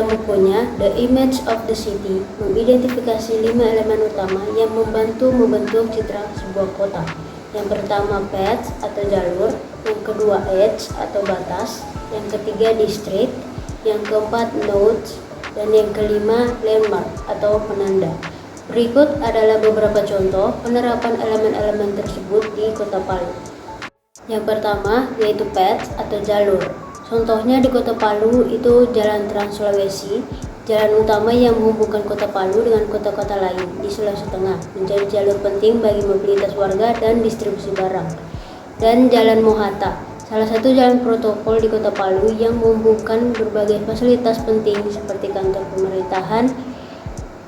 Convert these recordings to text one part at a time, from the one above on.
Dalam bukunya, The Image of the City mengidentifikasi 5 elemen utama yang membantu membentuk citra sebuah kota. Yang pertama path atau jalur, yang kedua edge atau batas, yang ketiga district, yang keempat nodes, dan yang kelima landmark atau penanda. Berikut adalah beberapa contoh penerapan elemen-elemen tersebut di Kota Palu. Yang pertama yaitu path atau jalur. Contohnya di Kota Palu itu Jalan Trans Sulawesi, jalan utama yang menghubungkan Kota Palu dengan kota-kota lain di Sulawesi Tengah, menjadi jalur penting bagi mobilitas warga dan distribusi barang. Dan Jalan Mohatta, salah satu jalan protokol di Kota Palu yang menghubungkan berbagai fasilitas penting seperti kantor pemerintahan,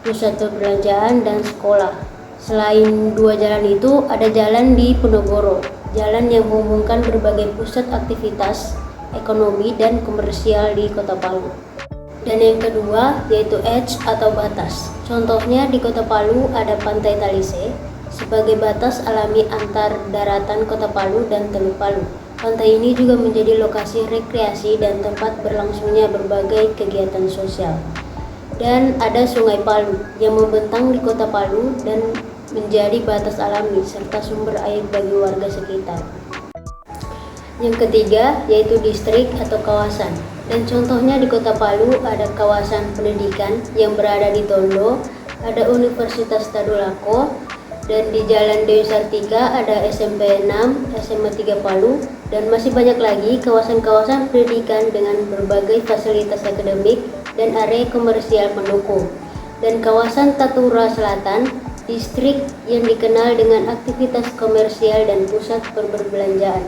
pusat perbelanjaan, dan sekolah. Selain dua jalan itu, ada jalan di Ponorogo, jalan yang menghubungkan berbagai pusat aktivitas ekonomi dan komersial di Kota Palu. Dan yang kedua yaitu edge atau batas. Contohnya di Kota Palu ada Pantai Talise sebagai batas alami antar daratan Kota Palu dan Teluk Palu. Pantai ini juga menjadi lokasi rekreasi dan tempat berlangsungnya berbagai kegiatan sosial. Dan ada Sungai Palu yang membentang di Kota Palu dan menjadi batas alami serta sumber air bagi warga sekitar. Yang ketiga yaitu distrik atau kawasan. Dan contohnya di Kota Palu ada kawasan pendidikan yang berada di Tondo, ada Universitas Tadulako, dan di Jalan Dewi Sartika ada SMP 6, SMA 3 Palu, dan masih banyak lagi kawasan-kawasan pendidikan dengan berbagai fasilitas akademik dan area komersial pendukung. Dan kawasan Tatura Selatan, distrik yang dikenal dengan aktivitas komersial dan pusat perbelanjaan.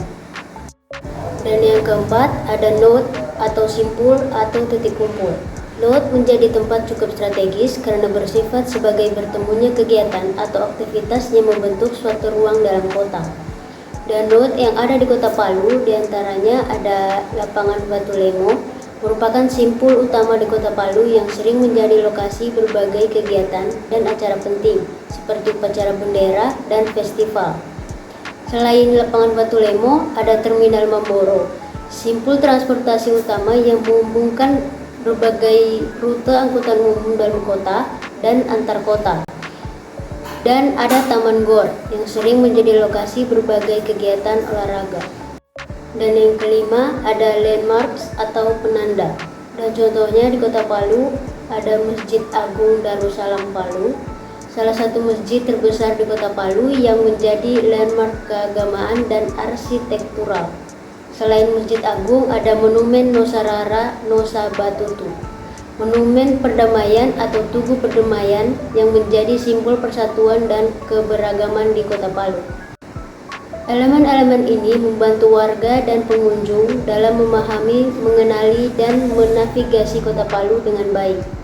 Dan yang keempat ada node atau simpul atau titik kumpul. Node menjadi tempat cukup strategis karena bersifat sebagai bertemunya kegiatan atau aktivitas yang membentuk suatu ruang dalam kota. Dan node yang ada di Kota Palu diantaranya ada Lapangan Batu Lemo, merupakan simpul utama di Kota Palu yang sering menjadi lokasi berbagai kegiatan dan acara penting seperti upacara bendera dan festival. Selain Lapangan Batu Lemo, ada Terminal Mamboro, simpul transportasi utama yang menghubungkan berbagai rute angkutan umum dalam kota dan antar kota. Dan ada Taman Gor yang sering menjadi lokasi berbagai kegiatan olahraga. Dan yang kelima ada landmarks atau penanda. Dan contohnya di Kota Palu ada Masjid Agung Darussalam Palu, salah satu masjid terbesar di Kota Palu yang menjadi landmark keagamaan dan arsitektural. Selain Masjid Agung ada Monumen Nosarara Nosa Batutu, monumen perdamaian atau Tugu Perdamaian yang menjadi simbol persatuan dan keberagaman di Kota Palu. Elemen-elemen ini membantu warga dan pengunjung dalam memahami, mengenali, dan menavigasi Kota Palu dengan baik.